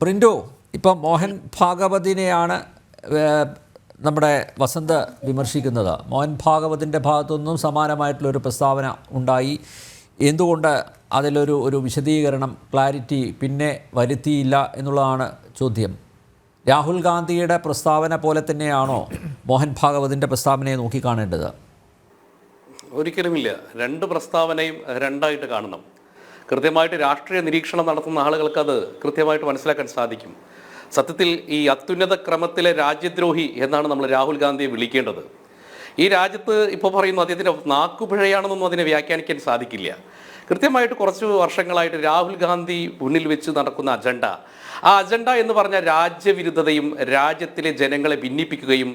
Print, ഇപ്പം മോഹൻ ഭാഗവതിനെയാണ് നമ്മുടെ വസന്ത് വിമർശിക്കുന്നത്. മോഹൻ ഭാഗവതിൻ്റെ ഭാഗത്തുനിന്നും സമാനമായിട്ടുള്ളൊരു പ്രസ്താവന ഉണ്ടായി. എന്തുകൊണ്ട് അതിലൊരു വിശദീകരണം, ക്ലാരിറ്റി പിന്നെ വരുത്തിയില്ല എന്നുള്ളതാണ് ചോദ്യം. രാഹുൽ ഗാന്ധിയുടെ പ്രസ്താവന പോലെ തന്നെയാണോ മോഹൻ ഭാഗവതിൻ്റെ പ്രസ്താവനയെ നോക്കിക്കാണേണ്ടത്? ഒരിക്കലുമില്ല. രണ്ട് പ്രസ്താവനയും രണ്ടായിട്ട് കാണണം. കൃത്യമായിട്ട് രാഷ്ട്രീയ നിരീക്ഷണം നടത്തുന്ന ആളുകൾക്ക് അത് കൃത്യമായിട്ട് മനസ്സിലാക്കാൻ സാധിക്കും. സത്യത്തിൽ ഈ അത്യുന്നത ക്രമത്തിലെ രാജ്യദ്രോഹി എന്നാണ് നമ്മൾ രാഹുൽ ഗാന്ധിയെ വിളിക്കേണ്ടത്. ഈ രാജ്യത്ത് ഇപ്പോൾ പറയുന്നു അദ്ദേഹത്തിൻ്റെ നാക്കുപിഴയാണെന്നൊന്നും അതിനെ വ്യാഖ്യാനിക്കാൻ സാധിക്കില്ല. കൃത്യമായിട്ട് കുറച്ച് വർഷങ്ങളായിട്ട് രാഹുൽ ഗാന്ധി മുന്നിൽ വെച്ച് നടക്കുന്ന അജണ്ട, ആ അജണ്ട എന്ന് പറഞ്ഞാൽ രാജ്യവിരുദ്ധതയും രാജ്യത്തിലെ ജനങ്ങളെ ഭിന്നിപ്പിക്കുകയും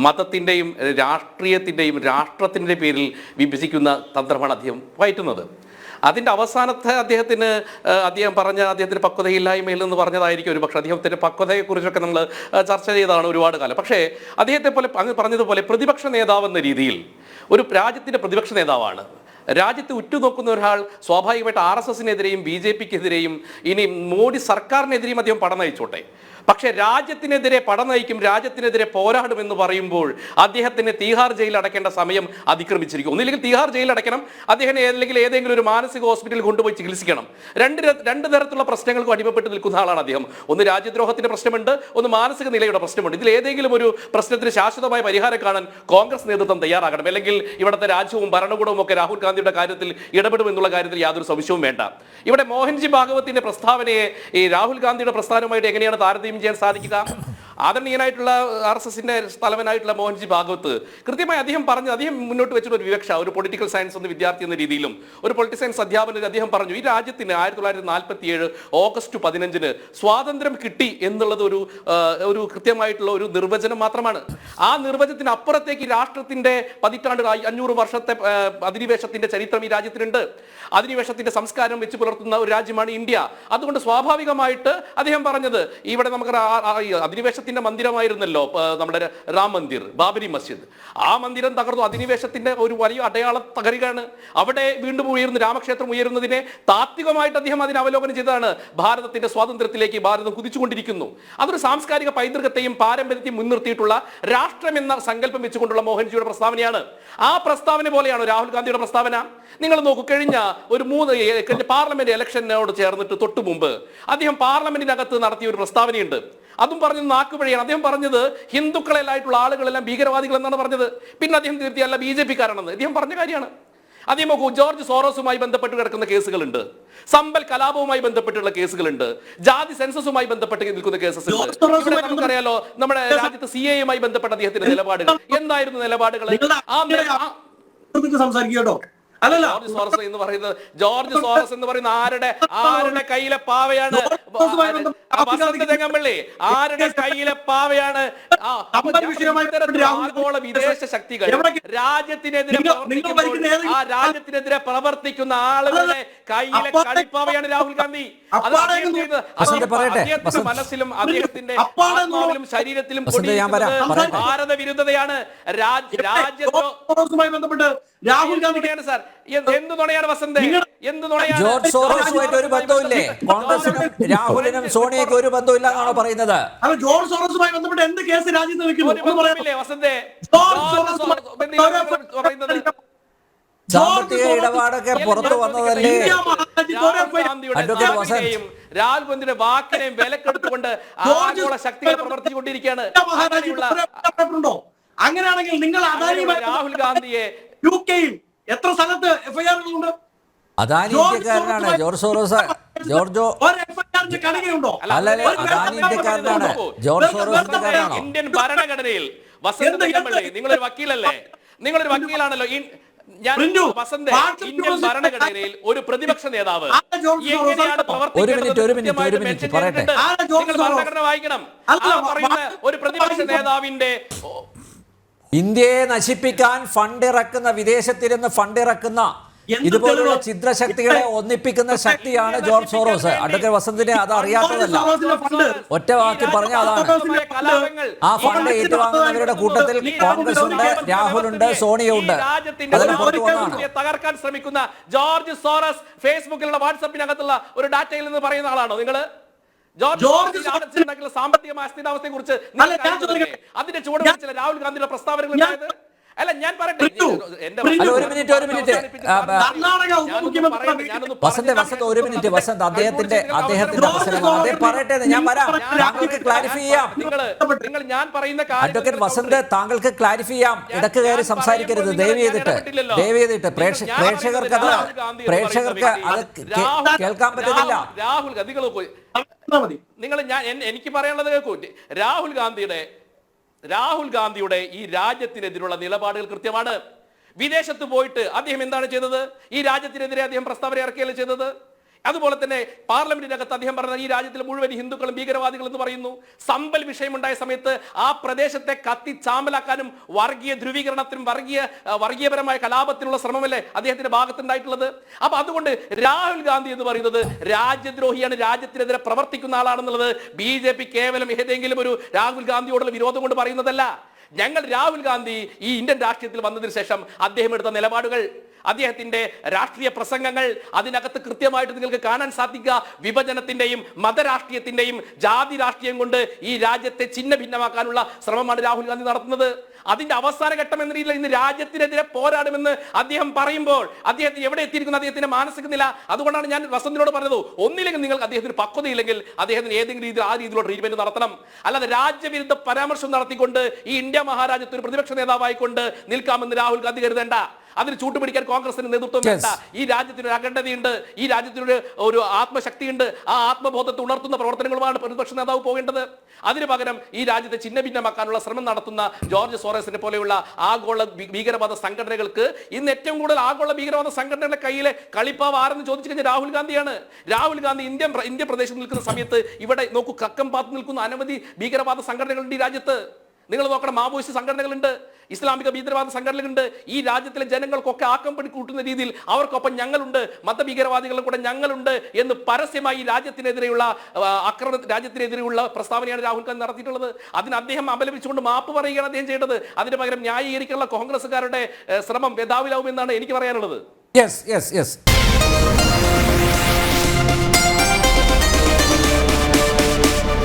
മതത്തിൻ്റെയും രാഷ്ട്രീയത്തിൻ്റെയും രാഷ്ട്രത്തിൻ്റെ പേരിൽ വിഭജിക്കുന്ന തന്ത്രമാണ് അദ്ദേഹം പയറ്റുന്നത്. അതിൻ്റെ അവസാനത്തെ അദ്ദേഹം പറഞ്ഞ അദ്ദേഹത്തിന് പക്വതയില്ലായ്മയിൽ നിന്ന് പറഞ്ഞതായിരിക്കും ഒരു പക്ഷേ. അദ്ദേഹത്തിൻ്റെ പക്വതയെക്കുറിച്ചൊക്കെ നമ്മൾ ചർച്ച ചെയ്തതാണ് ഒരുപാട് കാലം. പക്ഷേ അദ്ദേഹത്തെ പോലെ അങ്ങ് പറഞ്ഞതുപോലെ പ്രതിപക്ഷ നേതാവെന്ന രീതിയിൽ ഒരു രാജ്യത്തിൻ്റെ പ്രതിപക്ഷ നേതാവാണ്. രാജ്യത്ത് ഉറ്റുനോക്കുന്ന ഒരാൾ സ്വാഭാവികമായിട്ട് RSSനെതിരെയും BJPക്കെതിരെയും ഇനി മോഡി സർക്കാരിനെതിരെയും അദ്ദേഹം പട നയിച്ചോട്ടെ. പക്ഷേ രാജ്യത്തിനെതിരെ പട നയിക്കും, രാജ്യത്തിനെതിരെ പോരാടുമെന്ന് പറയുമ്പോൾ അദ്ദേഹത്തിന് തീഹാർ ജയിലിൽ അടയ്ക്കേണ്ട സമയം അതിക്രമിച്ചിരിക്കും. ഒന്നില്ലെങ്കിൽ തീഹാർ ജയിലിൽ അടയ്ക്കണം, അദ്ദേഹം അല്ലെങ്കിൽ ഏതെങ്കിലും ഒരു മാനസിക ഹോസ്പിറ്റലിൽ കൊണ്ടുപോയി ചികിത്സിക്കണം. രണ്ട് തരത്തിലുള്ള പ്രശ്നങ്ങൾക്കും അടിമപ്പെട്ട് നിൽക്കുന്ന ആളാണ് അദ്ദേഹം. ഒന്ന് രാജ്യദ്രോഹത്തിന്റെ പ്രശ്നമുണ്ട്, ഒന്ന് മാനസിക നിലയുടെ പ്രശ്നമുണ്ട്. ഇതിൽ ഏതെങ്കിലും ഒരു പ്രശ്നത്തിന് ശാശ്വതമായ പരിഹാരം കാണാൻ കോൺഗ്രസ് നേതൃത്വം തയ്യാറാകണം. അല്ലെങ്കിൽ ഇവിടുത്തെ രാജ്യവും ഭരണകൂടവും ഒക്കെ രാഹുൽ ഗാന്ധിയുടെ കാര്യത്തിൽ ഇടപെടുമെന്നുള്ള കാര്യത്തിൽ യാതൊരു സംശയവും വേണ്ട. ഇവിടെ മോഹൻജി ഭാഗവത്തിന്റെ പ്രസ്താവനയെ ഈ രാഹുൽ ഗാന്ധിയുടെ പ്രസ്ഥാനവുമായിട്ട് എങ്ങനെയാണ് താരതമ്യം ചെയ്യാൻ സാധിക്കുക? ആദരണീയനായിട്ടുള്ള RSSന്റെ തലവനായിട്ടുള്ള മോഹൻജി ഭാഗവത് കൃത്യമായി അദ്ദേഹം മുന്നോട്ട് വെച്ചിട്ട് ഒരു വിവക്ഷ, ഒരു പൊളിറ്റിക്കൽ സയൻസ് എന്ന വിദ്യാർത്ഥി എന്ന രീതിയിലും ഒരു പൊളിറ്റിക്കൽ സയൻസ് അധ്യാപകൻ അദ്ദേഹം പറഞ്ഞു, ഈ രാജ്യത്തിന് 1947 ഓഗസ്റ്റ് 15 സ്വാതന്ത്ര്യം കിട്ടി എന്നുള്ളത് ഒരു കൃത്യമായിട്ടുള്ള ഒരു നിർവചനം മാത്രമാണ്. ആ നിർവചനത്തിന് അപ്പുറത്തേക്ക് രാഷ്ട്രത്തിന്റെ പതിറ്റാണ്ട് 500 വർഷത്തെ അധിനിവേശത്തിന്റെ ചരിത്രം ഈ രാജ്യത്തിനുണ്ട്. അധിനിവേശത്തിന്റെ സംസ്കാരം വെച്ച് പുലർത്തുന്ന ഒരു രാജ്യമാണ് ഇന്ത്യ. അതുകൊണ്ട് സ്വാഭാവികമായിട്ട് അദ്ദേഹം പറഞ്ഞത്, ഇവിടെ നമുക്ക് അധിനിവേശ മന്ദിരമായിരുന്നല്ലോ നമ്മുടെ രാം മന്ദിർ, ബാബരി മസ്ജിദ്. ആ മന്ദിരം തകർന്നു. അധിനിവേശത്തിന്റെ ഒരു വലിയ അടയാള തകരുകയാണ്. അവിടെ വീണ്ടും ഉയർന്നു, രാമക്ഷേത്രം ഉയരുന്നതിനെ താത്വികമായിട്ട് അദ്ദേഹം അതിനെ അവലോകനം ചെയ്തതാണ്. ഭാരതത്തിന്റെ സ്വാതന്ത്ര്യത്തിലേക്ക് ഭാരതം കുതിച്ചുകൊണ്ടിരിക്കുന്നു. അതൊരു സാംസ്കാരിക പൈതൃകത്തെയും പാരമ്പര്യത്തെയും മുൻനിർത്തിയിട്ടുള്ള രാഷ്ട്രം എന്ന സങ്കല്പം വെച്ചുകൊണ്ടുള്ള മോഹൻജിയുടെ പ്രസ്താവനയാണ്. ആ പ്രസ്താവന പോലെയാണ് രാഹുൽ ഗാന്ധിയുടെ പ്രസ്താവന. നിങ്ങൾ നോക്കൂ, കഴിഞ്ഞ ഒരു 3 പാർലമെന്റ് ഇലക്ഷനോട് ചേർന്നിട്ട് തൊട്ടു മുമ്പ് അദ്ദേഹം പാർലമെന്റിനകത്ത് നടത്തിയ ഒരു പ്രസ്താവനയുണ്ട്. അതും പറഞ്ഞത് നാക്കുപിഴയാണ്. അദ്ദേഹം പറഞ്ഞത് ഹിന്ദുക്കളെല്ലായിട്ടുള്ള ആളുകളെല്ലാം ഭീകരവാദികൾ എന്നാണ് പറഞ്ഞത്. പിന്നെ അദ്ദേഹം തീർത്തിയല്ല BJPക്കാരാണെന്ന് അദ്ദേഹം പറഞ്ഞ കാര്യമാണ്. അദ്ദേഹം നോക്കൂ, ജോർജ് സോറോസുമായി ബന്ധപ്പെട്ട് കിടക്കുന്ന കേസുകളുണ്ട്, സമ്പൽ കലാപവുമായി ബന്ധപ്പെട്ടുള്ള കേസുകളുണ്ട്, ജാതി സെൻസസുമായി ബന്ധപ്പെട്ട് നിൽക്കുന്ന കേസസ് ഉണ്ട്. നമുക്കറിയാലോ നമ്മുടെ രാജ്യത്ത് CAA-യുമായി ബന്ധപ്പെട്ട അദ്ദേഹത്തിന്റെ നിലപാടുകൾ എന്തായിരുന്നു? നിലപാടുകൾ സംസാരിക്കട്ടോ. ജോർജ് സോറസ് എന്ന് പറയുന്ന ആരുടെ കയ്യിലെ പാവയാണ്? ആരുടെ കയ്യിലെ പാവയാണ്? ആഗോള വിദേശ ശക്തികൾ രാജ്യത്തിനെതിരെ പ്രവർത്തിക്കുന്ന ആളുകളുടെ കയ്യിലെ കളിപ്പാവയാണ് രാഹുൽ ഗാന്ധി. അദ്ദേഹത്തിന്റെ മനസ്സിലും അദ്ദേഹത്തിന്റെ ആത്മാവിലും ശരീരത്തിലും ഭാരത വിരുദ്ധതയാണ്. രാജ്യവുമായി ബന്ധപ്പെട്ട് രാഹുൽ ഗാന്ധിയാണ് സാർ. എന്ത് നുണയാണ് വസന്ത്? എന്ത് നുണയാണ്? ജോർജ് സോറസുമായിട്ട് ഒരു ബന്ധവുമില്ലേ? കോൺഗ്രസിനും രാഹുലിനും സോണിയയ്ക്ക് ഒരു ബന്ധമില്ല എന്നാണോ പറയുന്നത്? ജോർജ് സോറസുമായി ബന്ധപ്പെട്ട് എന്ത് കേസ് രാജ്യത്ത് വെക്കുന്നു വസന്തേ? സാമ്പത്തിക ഇടപാടൊക്കെ പുറത്തു വന്നതല്ലേ? രാഹുൽ ഗാന്ധിയുടെ വാക്കിനെയും വിലക്കെടുത്തുകൊണ്ട് ആഗോള ശക്തികൾ പ്രവർത്തിച്ചുകൊണ്ടിരിക്കുകയാണ്. അങ്ങനെയാണെങ്കിൽ നിങ്ങൾ രാഹുൽ ഗാന്ധിയെ UK-യിൽ എത്ര സ്ഥലത്ത് FIR-കളുണ്ട്? അദാനി ഇന്ത്യക്കാരനാണ് ജോർജ് സോറോസ്. ജോർജോ ഇന്ത്യക്കാരനാണ്. ജോർജ് സോറോസ് ഇന്ത്യൻ ഭരണഘടനയിൽ നിങ്ങളൊരു വക്കീലല്ലേ? നിങ്ങളൊരു വക്കീലാണല്ലോ. വസന്ത്, ഇന്ത്യൻ ഭരണഘടനയിൽ ഒരു പ്രതിപക്ഷ നേതാവ് എങ്ങനെയാണ് ഭരണഘടന വായിക്കണം. ഒരു പ്രതിപക്ഷ നേതാവിന്റെ ഇന്ത്യയെ നശിപ്പിക്കാൻ ഫണ്ട് ഇറക്കുന്ന, വിദേശത്തിരുന്ന് ഫണ്ട് ഇറക്കുന്ന ഇതുപോലുള്ള ഛിദ്രശക്തികളെ ഒന്നിപ്പിക്കുന്ന ശക്തിയാണ് ജോർജ് സോറോസ്. അഡ്വക്കേറ്റ് വസന്തിനെ അത് അറിയാത്തതല്ല. ഒറ്റ വാക്കി പറഞ്ഞ അതാണ്. ആ ഫണ്ട് ഏറ്റുവാങ്ങുന്നവരുടെ കൂട്ടത്തിൽ കോൺഗ്രസ് ഉണ്ട്, രാഹുൽ ഉണ്ട്, സോണിയ ഉണ്ട്. തകർക്കാൻ ശ്രമിക്കുന്ന ജോർജ് സോറസ് ഫേസ്ബുക്കിലുള്ള വാട്സാപ്പിനകത്തുള്ള ഒരു ഡാറ്റയിൽ നിന്ന് പറയുന്ന ആളാണോ നിങ്ങൾ? ജോർജ് ഉണ്ടാക്കിയ സാമ്പത്തികമായ അസ്ഥിരാവസ്ഥയെ കുറിച്ച് അതിന്റെ ചുവട് വെച്ചില്ല രാഹുൽ ഗാന്ധിയുടെ പ്രസ്താവനകൾ ഉണ്ടായത്. അല്ല ഞാൻ പറയട്ടെ, എന്റെ അല്ല, ഒരു മിനിറ്റ് കർണാടക ഉപമുഖ്യമന്ത്രി വസന്ത് ഒരു മിനിറ്റ് വസന്ത് അദ്ദേഹത്തിന്റെ അവസരം അദ്ദേഹം പറയട്ടെ, ഞാൻ വരാം, താങ്കൾക്ക് ക്ലാരിഫൈ ചെയ്യാം. നിങ്ങൾ ഞാൻ പറയുന്ന അഡ്വക്കേറ്റ് വസന്ത് താങ്കൾക്ക് ക്ലാരിഫൈ ചെയ്യാം, ഇടക്ക് കയറി സംസാരിക്കരുത്, ദയവ് ചെയ്തിട്ട് പ്രേക്ഷകർക്ക് അത് കേൾക്കാൻ പറ്റുന്നില്ല. നിങ്ങൾ എനിക്ക് പറയാനുള്ളത് കേൾക്കൂ. രാഹുൽ ഗാന്ധിയുടെ ഈ രാജ്യത്തിനെതിരുള്ള നിലപാടുകൾ കൃത്യമാണ്. വിദേശത്ത് പോയിട്ട് അദ്ദേഹം എന്താണ് ചെയ്തത്? ഈ രാജ്യത്തിനെതിരെ അദ്ദേഹം പ്രസ്താവന ഇറക്കുകയല്ലേ ചെയ്തത്. അതുപോലെ തന്നെ പാർലമെന്റിനകത്ത് അദ്ദേഹം പറഞ്ഞത് ഈ രാജ്യത്തിലെ മുഴുവൻ ഹിന്ദുക്കളും ഭീകരവാദികൾ എന്ന് പറയുന്നു. സമ്പൽ വിഷയമുണ്ടായ സമയത്ത് ആ പ്രദേശത്തെ കത്തിച്ചാമ്പലാക്കാനും വർഗീയ ധ്രുവീകരണത്തിനും വർഗീയപരമായ കലാപത്തിനുള്ള ശ്രമമല്ലേ അദ്ദേഹത്തിന്റെ ഭാഗത്തുണ്ടായിട്ടുള്ളത്. അപ്പൊ അതുകൊണ്ട് രാഹുൽ ഗാന്ധി എന്ന് പറയുന്നത് രാജ്യദ്രോഹിയാണ്, രാജ്യത്തിനെതിരെ പ്രവർത്തിക്കുന്ന ആളാണെന്നുള്ളത് BJP കേവലം ഏതെങ്കിലും ഒരു രാഹുൽ ഗാന്ധിയോടുള്ള വിരോധം കൊണ്ട് പറയുന്നതല്ല. ഞങ്ങൾ രാഹുൽ ഗാന്ധി ഈ ഇന്ത്യൻ രാഷ്ട്രീയത്തിൽ വന്നതിന് ശേഷം അദ്ദേഹം എടുത്ത നിലപാടുകൾ, അദ്ദേഹത്തിന്റെ രാഷ്ട്രീയ പ്രസംഗങ്ങൾ, അതിനകത്ത് കൃത്യമായിട്ട് നിങ്ങൾക്ക് കാണാൻ സാധിക്കുക വിഭജനത്തിന്റെയും മതരാഷ്ട്രീയത്തിന്റെയും ജാതി രാഷ്ട്രീയം കൊണ്ട് ഈ രാജ്യത്തെ ഛിന്ന ഭിന്നമാക്കാനുള്ള ശ്രമമാണ് രാഹുൽ ഗാന്ധി നടത്തുന്നത്. അതിന്റെ അവസാന ഘട്ടം എന്ന രീതിയിൽ ഇന്ന് രാജ്യത്തിനെതിരെ പോരാടുമെന്ന് അദ്ദേഹം പറയുമ്പോൾ അദ്ദേഹത്തിന് എവിടെ എത്തിയിരിക്കുന്നു അദ്ദേഹത്തിന്റെ മാനസിക നില. അതുകൊണ്ടാണ് ഞാൻ വസന്തിനോട് പറഞ്ഞത്, ഒന്നില്ലെങ്കിൽ നിങ്ങൾക്ക് അദ്ദേഹത്തിന് പക്വതയില്ലെങ്കിൽ അദ്ദേഹത്തിന് ഏതെങ്കിലും രീതിയിൽ ആ രീതിയിലുള്ള ട്രീറ്റ്മെന്റ് നടത്തണം. അല്ലാതെ രാജ്യവിരുദ്ധ പരാമർശം നടത്തിക്കൊണ്ട് ഈ ഇന്ത്യ മഹാരാജ്യത്ത് ഒരു പ്രതിപക്ഷ നേതാവായിക്കൊണ്ട് നിൽക്കാമെന്ന് രാഹുൽ ഗാന്ധി കരുതേണ്ട. അതിന് ചൂട്ടുപിടിക്കാൻ കോൺഗ്രസിന് നേതൃത്വം വേണ്ട. ഈ രാജ്യത്തിന് ഒരു അഖണ്ഡതയുണ്ട്, ഈ രാജ്യത്തിന് ഒരു ആത്മശക്തിയുണ്ട്. ആ ആത്മബോധത്തെ ഉണർത്തുന്ന പ്രവർത്തനങ്ങളുമാണ് പ്രതിപക്ഷ നേതാവ് പോകേണ്ടത്. അതിനു പകരം ഈ രാജ്യത്തെ ഛിന്ന ഭിന്നമാക്കാനുള്ള ശ്രമം നടത്തുന്ന ജോർജ് സോറസിനെ പോലെയുള്ള ആഗോള ഭീകരവാദ സംഘടനകൾക്ക് ഇന്ന് ഏറ്റവും കൂടുതൽ ആഗോള ഭീകരവാദ സംഘടനകളുടെ കയ്യിലെ കളിപ്പാവ് ആരെന്ന് ചോദിച്ചു കഴിഞ്ഞാൽ രാഹുൽ ഗാന്ധിയാണ്. രാഹുൽ ഗാന്ധി ഇന്ത്യ പ്രദേശത്ത് നിൽക്കുന്ന സമയത്ത് ഇവിടെ നോക്കൂ, കക്കം പാത്ത് നിൽക്കുന്ന അനവധി ഭീകരവാദ സംഘടനകളുണ്ട് ഈ രാജ്യത്ത്. നിങ്ങൾ നോക്കണം, മാവോയിസ്റ്റ് സംഘടനകളുണ്ട്, ഇസ്ലാമിക ഭീകരവാദ സംഘടനകളുണ്ട്. ഈ രാജ്യത്തിലെ ജനങ്ങൾക്കൊക്കെ ആക്കം കൂട്ടുന്ന രീതിയിൽ അവർക്കൊപ്പം ഞങ്ങളുണ്ട്, മതഭീകരവാദികളുടെ കൂടെ ഞങ്ങളുണ്ട് എന്ന് പരസ്യമായി രാജ്യത്തിനെതിരെയുള്ള രാജ്യത്തിനെതിരെയുള്ള പ്രസ്താവനയാണ് രാഹുൽ ഗാന്ധി നടത്തിയിട്ടുള്ളത്. അതിന് അദ്ദേഹം അപലപിച്ചുകൊണ്ട് മാപ്പ് പറയുകയാണ് അദ്ദേഹം ചെയ്തത്. അതിന് പകരം ന്യായീകരിക്കാനുള്ള കോൺഗ്രസുകാരുടെ ശ്രമം വേദാവിലാവുമെന്നാണ് എനിക്ക് പറയാനുള്ളത്. യെസ്